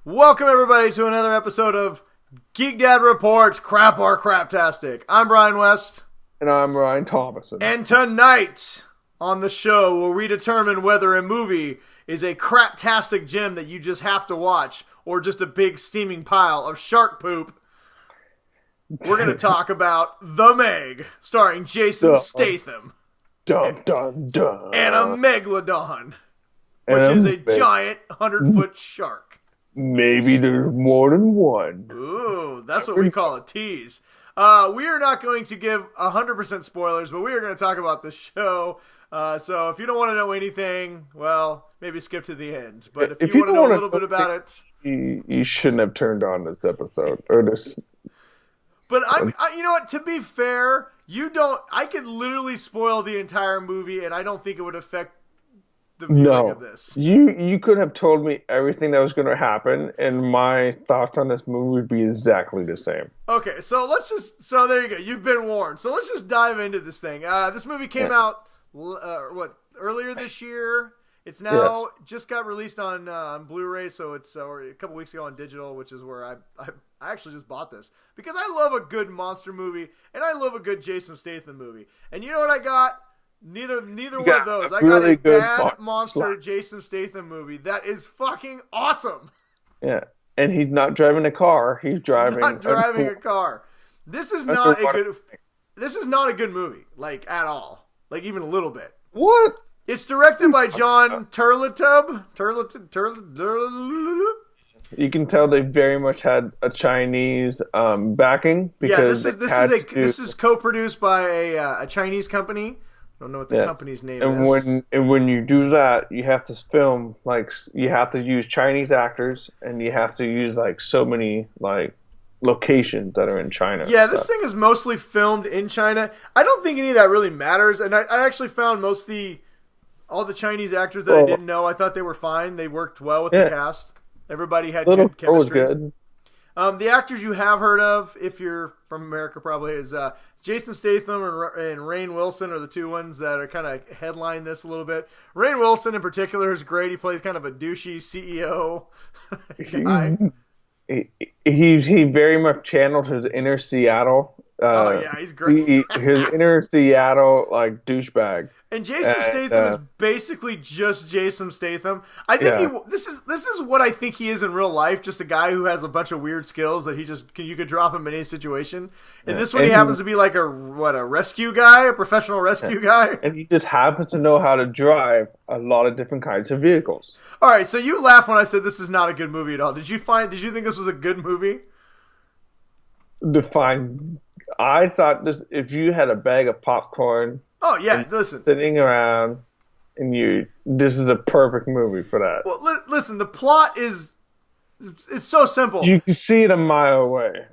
Welcome everybody to another episode of Geek Dad Reports Crap or Craptastic. I'm Brian West. And I'm Ryan Thomason. And tonight on the show where we determine whether a movie is a craptastic gem that you just have to watch or just a big steaming pile of shark poop, we're going to talk about The Meg, starring Jason Statham. Dun, dun, dun. And a megaldon, which is a giant 100-foot shark. Maybe there's more than one. Ooh, that's what we call a tease. We are not going to give 100% spoilers, but we are going to talk about the show. So if you don't want to know anything, well, maybe skip to the end. But if you want to know a little bit about it, you shouldn't have turned on this episode or this. But you know what? To be fair, I could literally spoil the entire movie, and I don't think it would affect the viewing of this. You could have told me everything that was going to happen, and my thoughts on this movie would be exactly the same. Okay, so there you go. You've been warned. So let's just dive into this thing. This movie came out earlier this year. It's now just got released on Blu-ray, so it's a couple weeks ago on digital, which is where I actually just bought this because I love a good monster movie and I love a good Jason Statham movie. And you know what I got? Neither one of those. I got a bad monster Jason Statham movie that is fucking awesome. Yeah, and he's not driving a car. He's driving a car. This is not a good movie, like at all, like even a little bit. What? It's directed by John Turteltaub. You can tell they very much had a Chinese backing because this is co-produced by a Chinese company. I don't know what the company's name is. And when you do that, you have to film you have to use Chinese actors, and you have to use so many locations that are in China. Yeah, this thing is mostly filmed in China. I don't think any of that really matters, and I actually found all the Chinese actors that I didn't know, I thought they were fine. They worked well with the cast. Everybody had good chemistry. Good. The actors you have heard of, if you're from America, probably is Jason Statham and Rainn Wilson are the two ones that are kind of headline this a little bit. Rainn Wilson in particular is great. He plays kind of a douchey CEO guy. He very much channeled his inner Seattle. He's great. His inner Seattle douchebag. And Jason Statham is basically just Jason Statham. I think this is what I think he is in real life. Just a guy who has a bunch of weird skills that you could drop him in any situation. And this one, he happens to be like a rescue guy, a professional rescue guy. And he just happens to know how to drive a lot of different kinds of vehicles. All right, so you laughed when I said this is not a good movie at all. Did you think this was a good movie? I thought this. If you had a bag of popcorn. Oh, yeah, listen. Sitting around, and this is a perfect movie for that. Well, listen, the plot it's so simple. You can see it a mile away.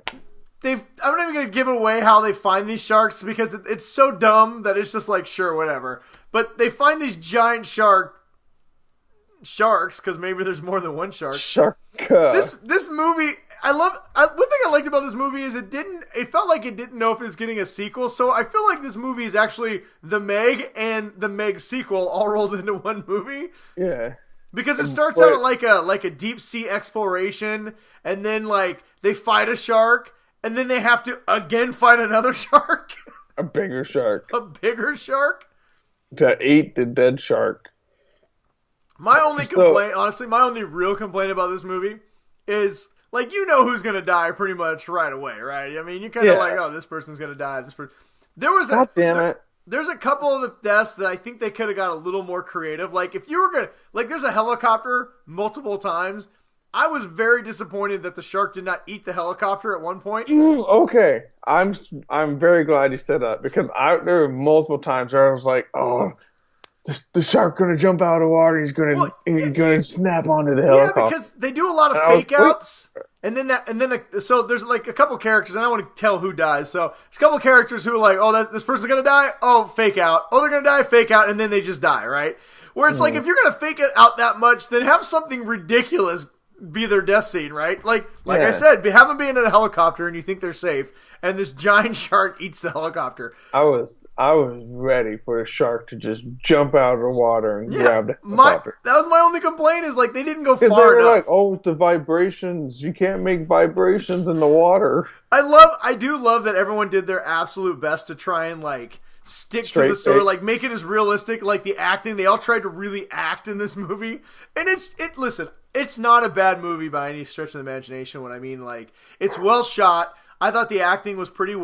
I'm not even going to give away how they find these sharks because it's so dumb that it's just sure, whatever. But they find these giant sharks, because maybe there's more than one shark. This movie, one thing I liked about this movie is it felt like it didn't know if it was getting a sequel. So I feel like this movie is actually The Meg and The Meg sequel all rolled into one movie. Yeah. Because it starts out like a deep sea exploration, and then they fight a shark, and then they have to again fight another shark. A bigger shark. A bigger shark? To eat the dead shark. My only complaint, honestly, my only real complaint about this movie is, you know who's going to die pretty much right away, right? I mean, you're kind of this person's going to die. God damn it. There's a couple of the deaths that I think they could have got a little more creative. If you were going to, there's a helicopter multiple times. I was very disappointed that the shark did not eat the helicopter at one point. Okay. I'm very glad you said that because there were multiple times where I was like, oh, the shark going to jump out of the water. He's going to snap onto the helicopter. Yeah, because they do a lot of fake outs, so there's a couple characters, and I don't want to tell who dies. So there's a couple characters who are this person's going to die. Oh, fake out. Oh, they're going to die. Fake out, and then they just die, right? Where it's if you're going to fake it out that much, then have something ridiculous be their death scene, right? Like Yeah. I said, have them be in a helicopter and you think they're safe, and this giant shark eats the helicopter. I was ready for the shark to just jump out of the water and grab the helicopter. That was my only complaint, is like they didn't go Because far they were enough. like, oh, it's the vibrations. You can't make vibrations in the water. I do love that everyone did their absolute best to try and like stick to the story, like make it as realistic. Like the acting, they all tried to really act in this movie, and listen, it's not a bad movie by any stretch of the imagination. When I mean, like, it's well shot. I thought the acting was pretty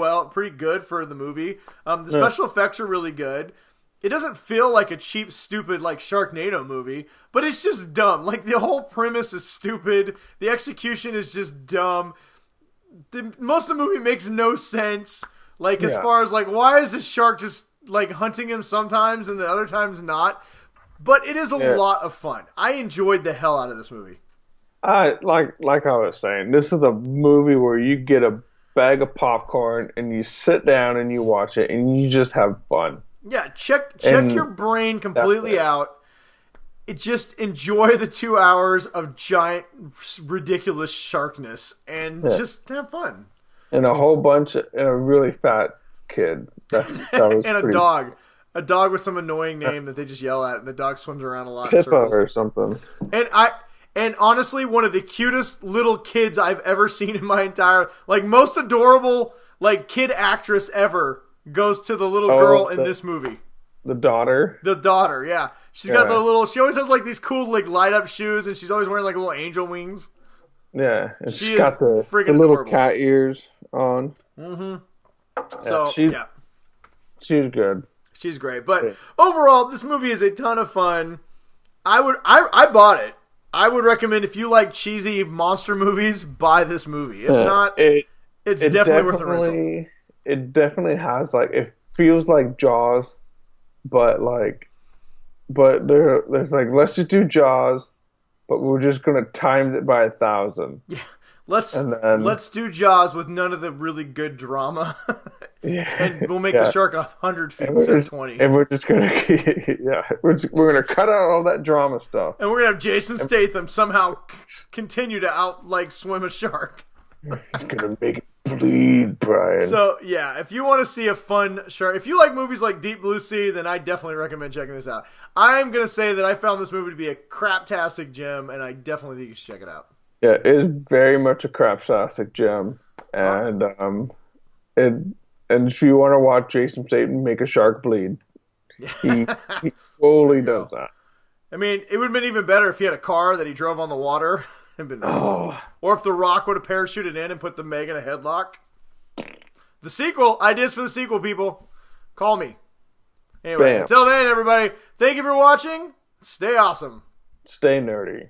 good for the movie. The special effects are really good. It doesn't feel like a cheap, stupid, like, Sharknado movie, but it's just dumb. Like, the whole premise is stupid. The execution is just dumb. Most of the movie makes no sense. Like, as far as, like, why is this shark just, like, hunting him sometimes and the other times not? But it is a lot of fun. I enjoyed the hell out of this movie. Like I was saying, this is a movie where you get a bag of popcorn and you sit down and you watch it and you just have fun. Yeah, check your brain completely out. Just enjoy the 2 hours of giant, ridiculous sharkness and just have fun. And a whole bunch and a really fat kid. That was and a dog. A dog with some annoying name that they just yell at, and the dog swims around a lot in Pippa circles. or something. And honestly, one of the cutest little kids I've ever seen in my entire, like, most adorable, like, kid actress ever goes to the little girl in this movie. The daughter? The daughter, yeah. She's got the little, she always has, like, these cool, like, light up shoes, and she's always wearing, like, little angel wings. Yeah. And she's got the little adorable cat ears on. Mm-hmm. Yeah, so, she's good. She's great. But overall, this movie is a ton of fun. I bought it. I would recommend, if you like cheesy monster movies, buy this movie. If not, it's definitely worth a rental. It definitely has, like, it feels like Jaws, but there's like, let's just do Jaws, but we're just gonna time it by 1,000. Yeah. Let's do Jaws with none of the really good drama. And we'll make the shark 100 feet instead of 20. And we're just gonna we're gonna cut out all that drama stuff. And we're gonna have Jason Statham somehow continue to swim a shark. It's gonna make it bleed, Brian. So yeah, if you want to see a fun shark, if you like movies like Deep Blue Sea, then I definitely recommend checking this out. I'm gonna say that I found this movie to be a craptastic gem, and I definitely think you should check it out. Yeah, it is very much a craptastic gem, and if you want to watch Jason Statham make a shark bleed, he totally does that. I mean, it would have been even better if he had a car that he drove on the water. It'd been awesome. Or if The Rock would have parachuted in and put the Meg in a headlock. The sequel, ideas for the sequel, people. Call me. Anyway, until then, everybody, thank you for watching. Stay awesome. Stay nerdy.